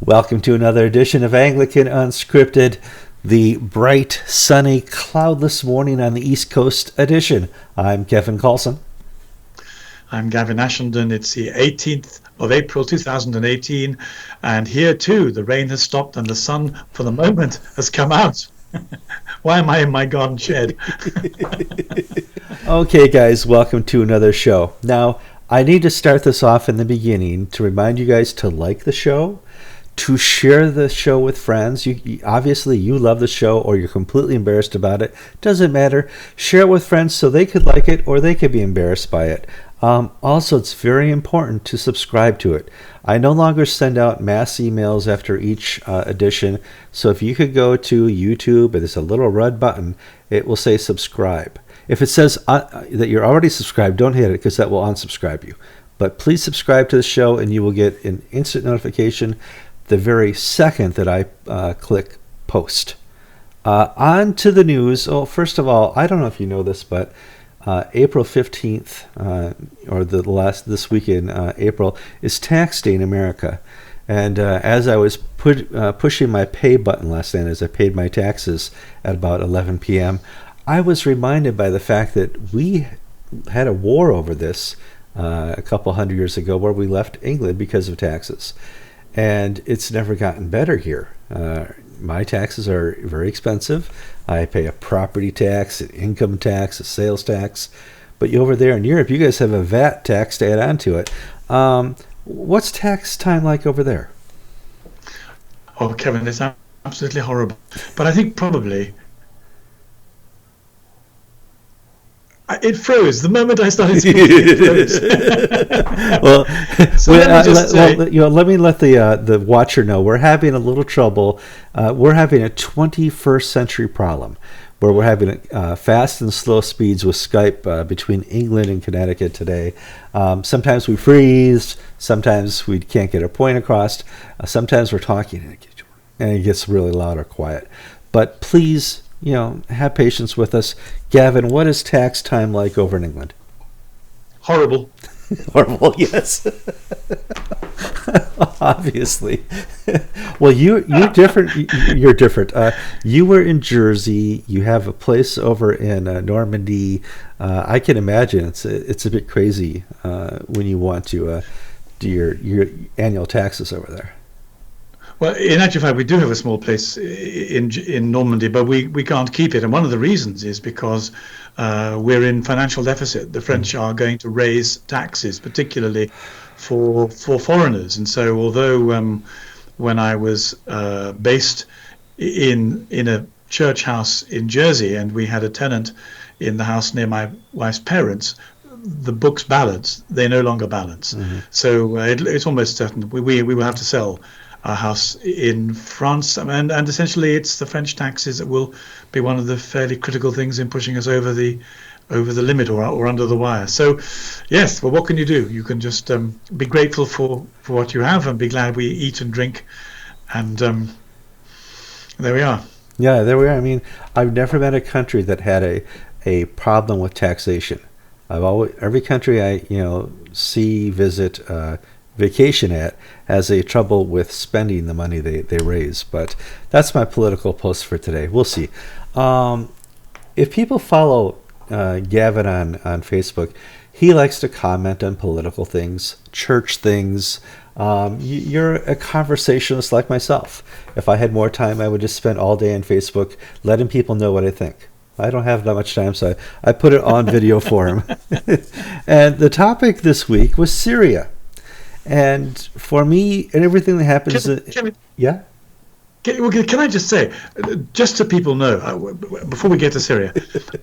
Welcome to another edition of Anglican Unscripted, the bright, sunny, cloudless morning on the East Coast edition. I'm Gavin Carlson. I'm Gavin Ashenden. It's the 18th of April 2018, and here too the rain has stopped and the sun for the moment has come out. Why am I in my garden shed? Okay guys, welcome to another show. Now, I need to start this off in the beginning to remind you guys to like the show, to share the show with friends. Obviously you love the show or you're completely embarrassed about it. Doesn't matter. Share it with friends so they could like it or they could be embarrassed by it. Also, it's very important to subscribe to it. I no longer send out mass emails after each edition, so if you could go to YouTube and there's a little red button, it will say subscribe. If it says that you're already subscribed, don't hit it because that will unsubscribe you. But please subscribe to the show and you will get an instant notification the very second that I click post. On to the news. Oh, first of all, I don't know if you know this, but April 15th, or this weekend, April, is tax day in America. And as I was pushing my pay button last night, as I paid my taxes at about 11 p.m., I was reminded by the fact that we had a war over this a couple hundred years ago where we left England because of taxes. And it's never gotten better here. My taxes are very expensive. I pay a property tax, an income tax, a sales tax. But over there in Europe, you guys have a VAT tax to add on to it. What's tax time like over there? Oh, Kevin, it's absolutely horrible. But I think probably it froze the moment I started speaking. It froze. Well, so let me let the watcher know we're having a little trouble. We're having a 21st century problem where we're having fast and slow speeds with Skype between England and Connecticut today. Sometimes we freeze. Sometimes we can't get a point across. Sometimes we're talking and it gets really loud or quiet. But please, have patience with us. Gavin, what is tax time like over in England? Horrible. Horrible, yes. Obviously. Well, you're different. You're different. You were in Jersey. You have a place over in Normandy. I can imagine it's a bit crazy when you want to do your annual taxes over there. Well, in actual fact, we do have a small place in Normandy, but we can't keep it. And one of the reasons is because we're in financial deficit. The French are going to raise taxes, particularly for foreigners. And so although when I was based in a church house in Jersey and we had a tenant in the house near my wife's parents, the books balance. They no longer balance. Mm-hmm. So it's almost certain we will have to sell our house in France, and essentially it's the French taxes that will be one of the fairly critical things in pushing us over the limit or under the wire. So yes, well, what can you do? You can just be grateful for what you have and be glad we eat and drink, and there we are. Yeah, there we are. I mean, I've never met a country that had a problem with taxation. Every country I visit, vacation at has a trouble with spending the money they raise. But that's my political post for today. We'll see. If people follow Gavin on Facebook, he likes to comment on political things, church things. You're a conversationalist like myself. If I had more time, I would just spend all day on Facebook letting people know what I think. I don't have that much time, so I put it on video for him. And the topic this week was Syria. And for me, and everything that happens... Yeah? Can I just say, just so people know, before we get to Syria,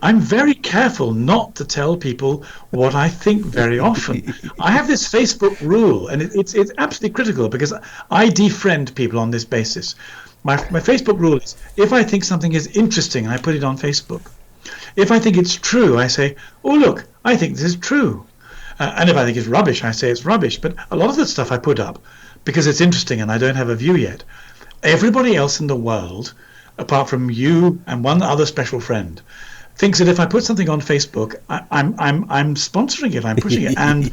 I'm very careful not to tell people what I think very often. I have this Facebook rule, and it's absolutely critical because I defriend people on this basis. My Facebook rule is, if I think something is interesting, I put it on Facebook. If I think it's true, I say, oh, look, I think this is true. And if I think it's rubbish, I say it's rubbish. But a lot of the stuff I put up because it's interesting and I don't have a view yet. Everybody else in the world, apart from you and one other special friend, thinks that if I put something on Facebook, I'm sponsoring it, I'm pushing it. And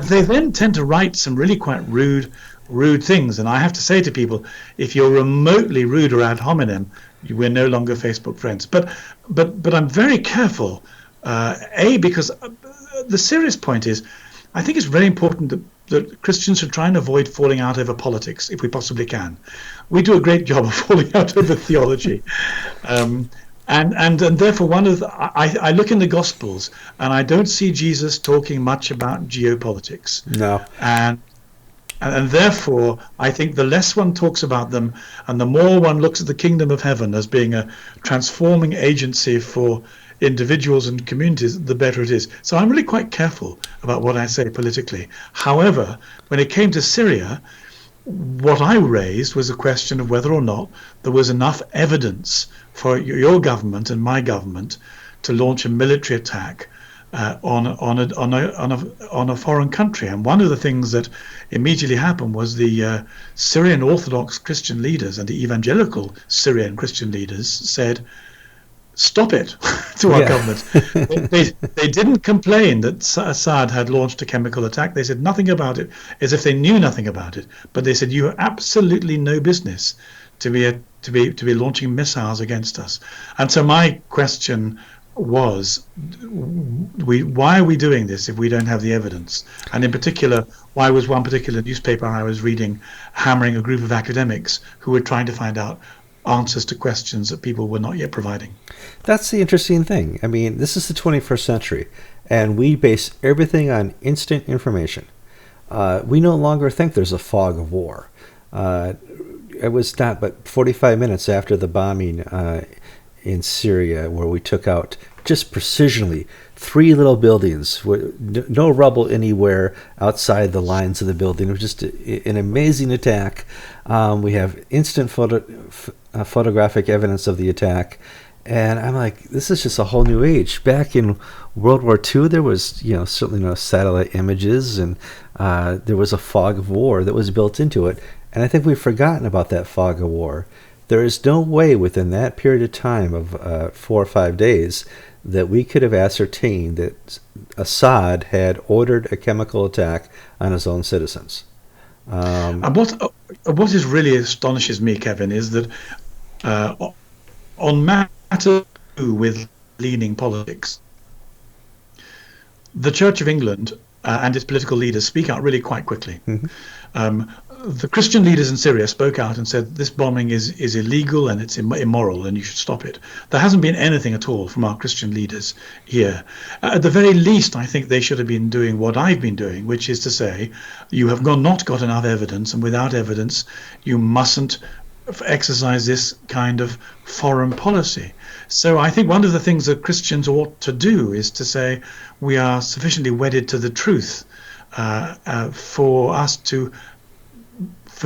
they then tend to write some really quite rude rude things. And I have to say to people, if you're remotely rude or ad hominem, we're no longer Facebook friends. But I'm very careful, because the serious point is, I think it's very important that Christians should try and avoid falling out over politics if we possibly can. We do a great job of falling out over theology. And therefore, I look in the Gospels and I don't see Jesus talking much about geopolitics. No. And therefore, I think the less one talks about them and the more one looks at the kingdom of heaven as being a transforming agency for individuals and communities, the better it is. So I'm really quite careful about what I say politically. However, when it came to Syria, what I raised was a question of whether or not there was enough evidence for your government and my government to launch a military attack on a foreign country. And one of the things that immediately happened was the Syrian Orthodox Christian leaders and the evangelical Syrian Christian leaders said, "Stop it," to our government. They didn't complain that Assad had launched a chemical attack. They said nothing about it, as if they knew nothing about it. But they said, "You have absolutely no business to be launching missiles against us." And so my question was, why are we doing this if we don't have the evidence? And in particular, why was one particular newspaper I was reading hammering a group of academics who were trying to find out answers to questions that people were not yet providing? That's the interesting thing. I mean, this is the 21st century, and we base everything on instant information. We no longer think there's a fog of war. It was not but 45 minutes after the bombing in Syria where we took out, just precisionally, 3 little buildings, no rubble anywhere outside the lines of the building. It was just an amazing attack. We have instant photographic evidence of the attack. And I'm like, this is just a whole new age. Back in World War II, there was, certainly no satellite images, and there was a fog of war that was built into it. And I think we've forgotten about that fog of war. There is no way within that period of time of 4 or 5 days that we could have ascertained that Assad had ordered a chemical attack on his own citizens. And what is really astonishes me, Kevin, is that on matters with leaning politics, the Church of England and its political leaders speak out really quite quickly. Mm-hmm. The Christian leaders in Syria spoke out and said this bombing is illegal and it's immoral and you should stop it. There hasn't been anything at all from our Christian leaders here. At the very least, I think they should have been doing what I've been doing, which is to say, you have not got enough evidence, and without evidence, you mustn't exercise this kind of foreign policy. So I think one of the things that Christians ought to do is to say we are sufficiently wedded to the truth for us to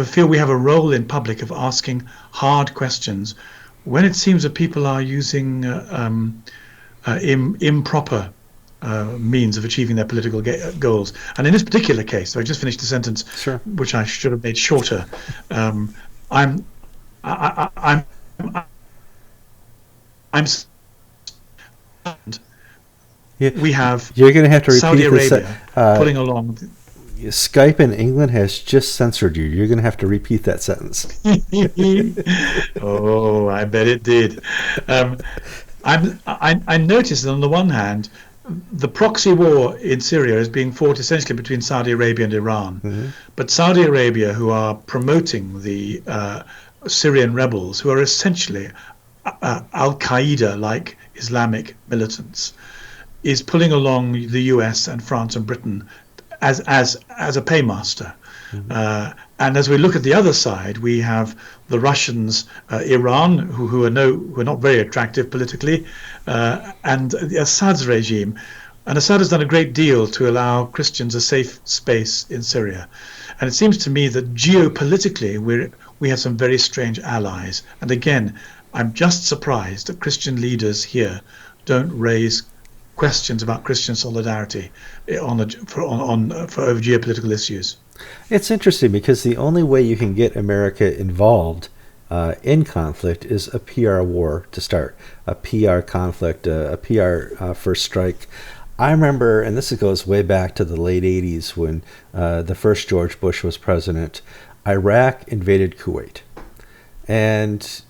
feel we have a role in public of asking hard questions when it seems that people are using improper means of achieving their political goals. And in this particular case, so I just finished the sentence, sure, which I should have made shorter. We have You're going to have to repeat Saudi this, Arabia pulling along. Skype in England has just censored you. You're going to have to repeat that sentence. Oh, I bet it did. I noticed that on the one hand, the proxy war in Syria is being fought essentially between Saudi Arabia and Iran. Mm-hmm. But Saudi Arabia, who are promoting the Syrian rebels, who are essentially Al-Qaeda-like Islamic militants, is pulling along the US and France and Britain as a paymaster. Mm-hmm. And as we look at the other side, we have the Russians, Iran, who are not very attractive politically, and Assad's regime. And Assad has done a great deal to allow Christians a safe space in Syria. And it seems to me that geopolitically we have some very strange allies. And again, I'm just surprised that Christian leaders here don't raise questions about Christian solidarity over geopolitical issues. It's interesting because the only way you can get America involved in conflict is a PR war to start, a PR conflict, a PR first strike. I remember, and this goes way back to the late 80s when the first George Bush was president, Iraq invaded Kuwait. And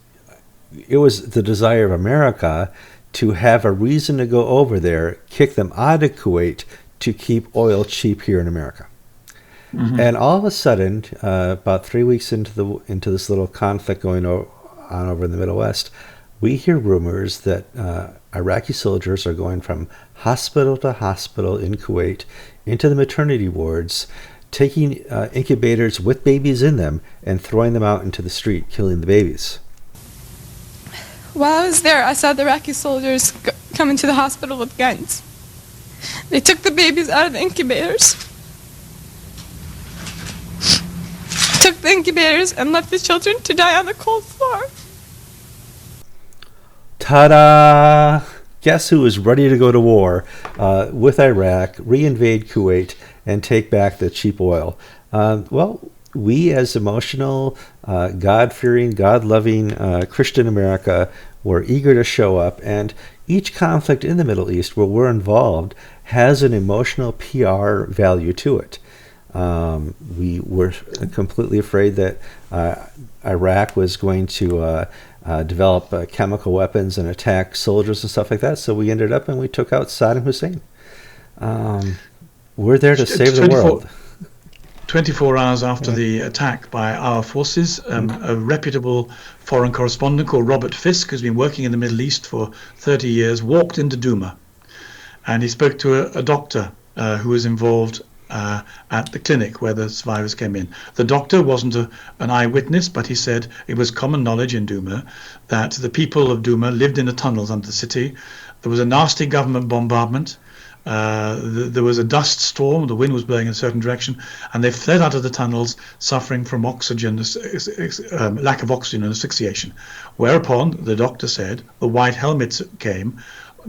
it was the desire of America to have a reason to go over there, kick them out of Kuwait to keep oil cheap here in America. Mm-hmm. And all of a sudden, about 3 weeks into this little conflict going on over in the Middle West, we hear rumors that Iraqi soldiers are going from hospital to hospital in Kuwait into the maternity wards, taking incubators with babies in them and throwing them out into the street, killing the babies. While I was there, I saw the Iraqi soldiers come into the hospital with guns. They took the babies out of the incubators, took the incubators, and left the children to die on the cold floor. Ta-da! Guess who is ready to go to war with Iraq, reinvade Kuwait, and take back the cheap oil? Well, we as emotional, God-fearing, God-loving Christian America were eager to show up, and each conflict in the Middle East where we're involved has an emotional PR value to it. We were completely afraid that Iraq was going to develop chemical weapons and attack soldiers and stuff like that, so we ended up and we took out Saddam Hussein. We're there to save the world. 24 hours after the attack by our forces, a reputable foreign correspondent called Robert Fisk, who's been working in the Middle East for 30 years, walked into Douma. And he spoke to a doctor who was involved at the clinic where the survivors came in. The doctor wasn't an eyewitness, but he said it was common knowledge in Douma that the people of Douma lived in the tunnels under the city. There was a nasty government bombardment. There was a dust storm, the wind was blowing in a certain direction, and they fled out of the tunnels suffering from oxygen, lack of oxygen and asphyxiation. Whereupon, the doctor said, the white helmets came,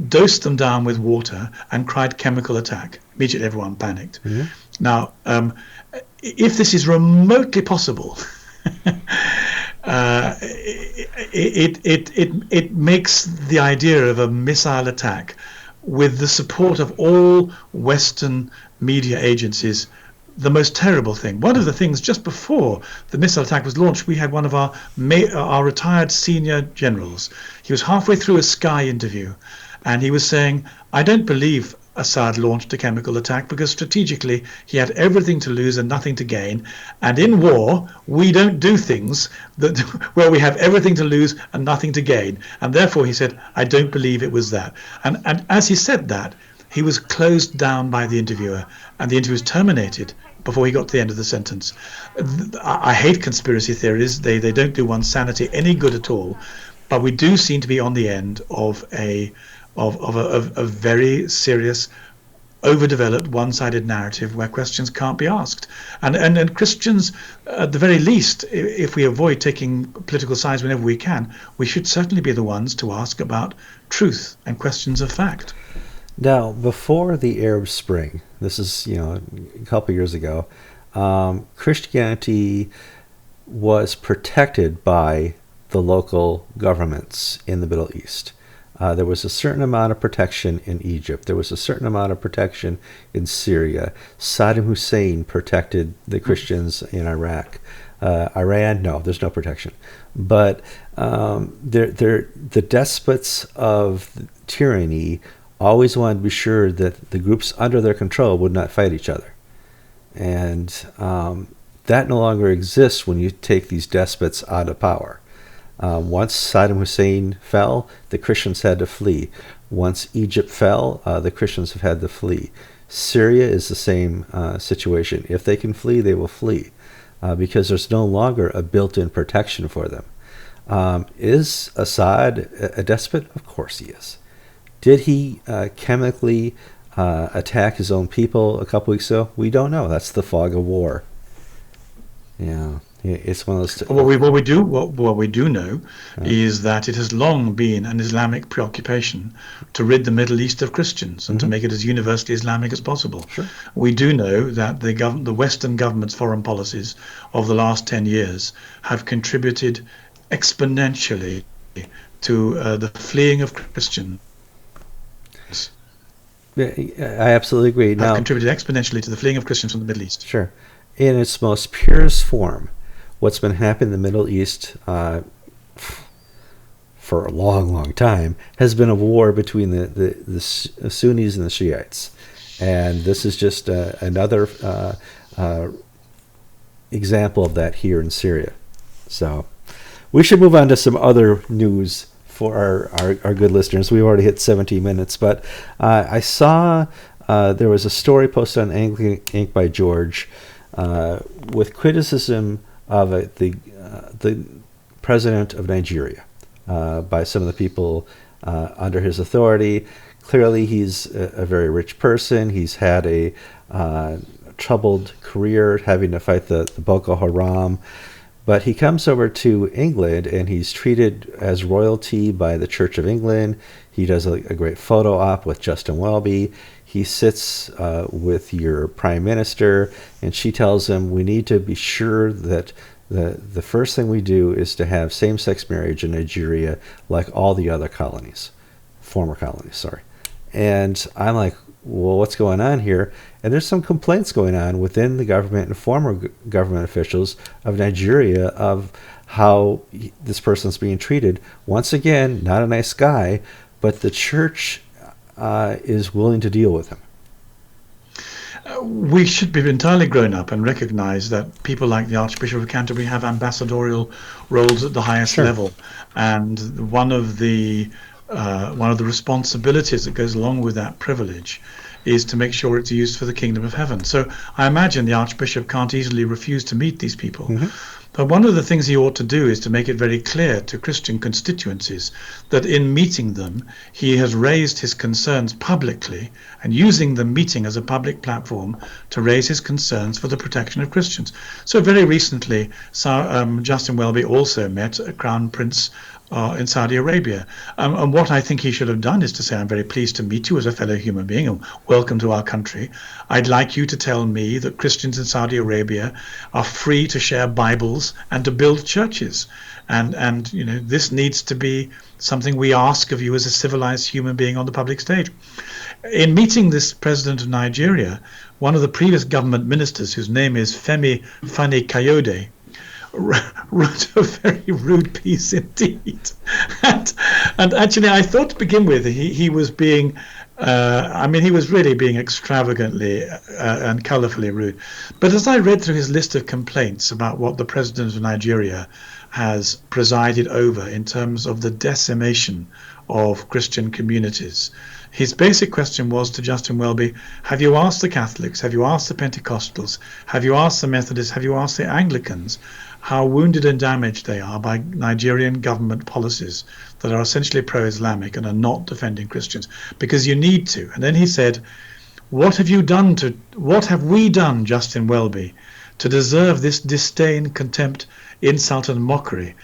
dosed them down with water, and cried chemical attack. Immediately everyone panicked. Mm-hmm. Now, if this is remotely possible, it makes the idea of a missile attack with the support of all Western media agencies the most terrible thing. One of the things, just before the missile attack was launched, we had one of our retired senior generals. He was halfway through a Sky interview, and he was saying, I don't believe Assad launched a chemical attack because strategically he had everything to lose and nothing to gain. And in war, we don't do things that where we have everything to lose and nothing to gain. And therefore, he said, I don't believe it was that. And as he said that, he was closed down by the interviewer, and the interview was terminated before he got to the end of the sentence. I hate conspiracy theories. They don't do one's sanity any good at all. But we do seem to be on the end of a very serious, overdeveloped, one-sided narrative where questions can't be asked. And Christians, at the very least, if we avoid taking political sides whenever we can, we should certainly be the ones to ask about truth and questions of fact. Now, before the Arab Spring, this is a couple years ago, Christianity was protected by the local governments in the Middle East. There was a certain amount of protection in Egypt. There was a certain amount of protection in Syria. Saddam Hussein protected the Christians in Iraq. Iran, no, there's no protection. But the despots of tyranny always wanted to be sure that the groups under their control would not fight each other. And that no longer exists when you take these despots out of power. Once Saddam Hussein fell, the Christians had to flee. Once Egypt fell, the Christians have had to flee. Syria is the same situation. If they can flee, they will flee because there's no longer a built-in protection for them. Is Assad a despot? Of course he is. Did he chemically attack his own people a couple weeks ago? We don't know. That's the fog of war. Yeah. It's one of those. What we do know is that it has long been an Islamic preoccupation to rid the Middle East of Christians and to make it as universally Islamic as possible. Sure. We do know that the Western government's foreign policies of the last 10 years have contributed exponentially to the fleeing of Christians. I absolutely agree. have Now, contributed exponentially to the fleeing of Christians from the Middle East. sure. In its most purest form, what's been happening in the Middle East for a long, long time has been a war between the Sunnis and the Shiites. And this is just another example of that here in Syria. So we should move on to some other news for our good listeners. We've already hit 17 minutes, but I saw there was a story posted on Anglican Inc. by George with criticism of the president of Nigeria by some of the people under his authority. Clearly, he's a very rich person. He's had a troubled career having to fight the Boko Haram. But he comes over to England and he's treated as royalty by the Church of England. He does a great photo op with Justin Welby. He sits with your prime minister and she tells him, we need to be sure that the first thing we do is to have same-sex marriage in Nigeria like all the other colonies, former colonies, sorry. And I'm like, well, what's going on here? And there's some complaints going on within the government and former government officials of Nigeria of how this person's being treated. Once again, not a nice guy, but the church is willing to deal with him. We should be entirely grown up and recognize that people like the Archbishop of Canterbury have ambassadorial roles at the highest level. And one of the responsibilities that goes along with that privilege is to make sure it's used for the kingdom of heaven. So I imagine the Archbishop can't easily refuse to meet these people. But one of the things he ought to do is to make it very clear to Christian constituencies that in meeting them, he has raised his concerns publicly and using the meeting as a public platform to raise his concerns for the protection of Christians. So very recently, Justin Welby also met a Crown Prince in Saudi Arabia. And what I think he should have done is to say, I'm very pleased to meet you as a fellow human being and welcome to our country. I'd like you to tell me that Christians in Saudi Arabia are free to share Bibles and to build churches. And you know, this needs to be something we ask of you as a civilized human being on the public stage. In meeting this president of Nigeria, one of the previous government ministers, whose name is Femi Fani-Kayode, wrote a very rude piece indeed. And actually, I thought to begin with, he was being, he was really being extravagantly and colourfully rude. But as I read through his list of complaints about what the president of Nigeria has presided over in terms of the decimation of Christian communities, his basic question was to Justin Welby, have you asked the Catholics, have you asked the Pentecostals, have you asked the Methodists, have you asked the Anglicans how wounded and damaged they are by Nigerian government policies that are essentially pro-Islamic and are not defending Christians? Because you need to. And then he said, what have we done, Justin Welby, to deserve this disdain, contempt, insult and mockery?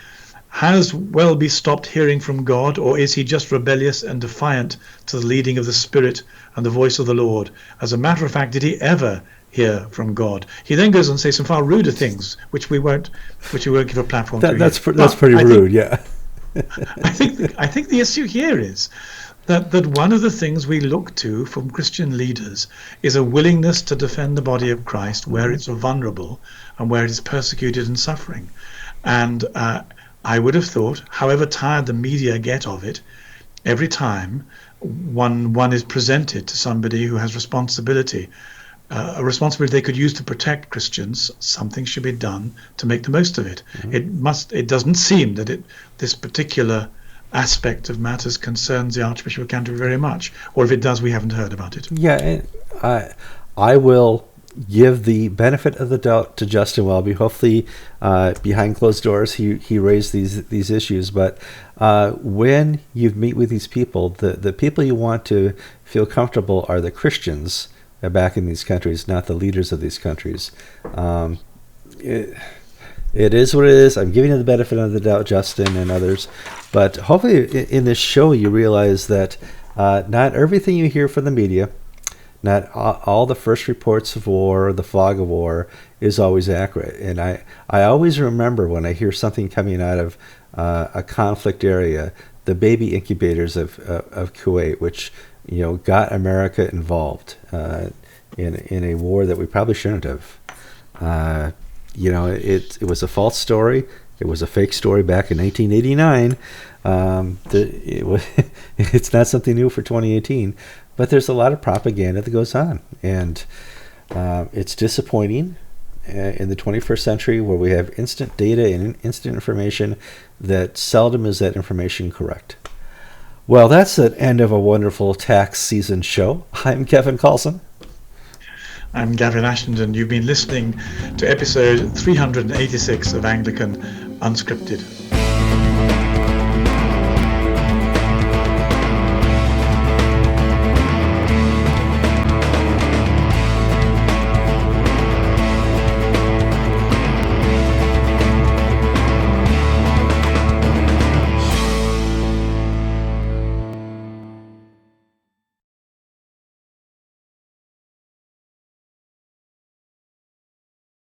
Has Welby stopped hearing from God, or is he just rebellious and defiant to the leading of the Spirit and the voice of the Lord? As a matter of fact, did he ever hear from God? He then goes on to say some far ruder things, which we won't give a platform to. That's pretty rude, yeah. I think the issue here is that one of the things we look to from Christian leaders is a willingness to defend the body of Christ where it's vulnerable and where it is persecuted and suffering. And I would have thought, however tired the media get of it, every time one is presented to somebody who has responsibility, a responsibility they could use to protect Christians, something should be done to make the most of it. It doesn't seem that this particular aspect of matters concerns the Archbishop of Canterbury very much, or if it does, we haven't heard about it. Yeah, I will give the benefit of the doubt to Justin Welby. Hopefully, behind closed doors, he raised these issues. But when you meet with these people, the people you want to feel comfortable are the Christians back in these countries, not the leaders of these countries. It is what it is. I'm giving you the benefit of the doubt, Justin and others. But hopefully in this show you realize that not everything you hear from the media, not all the first reports of war, the fog of war, is always accurate. And I always remember when I hear something coming out of a conflict area, the baby incubators of Kuwait, which got America involved in a war that we probably shouldn't have. It was a false story. It was a fake story back in 1989. It's not something new for 2018, but there's a lot of propaganda that goes on, and it's disappointing in the 21st century where we have instant data and instant information that seldom is that information correct. Well, that's the end of a wonderful tax season show. I'm Gavin Carlson. I'm Gavin Ashenden. You've been listening to episode 386 of Anglican Unscripted.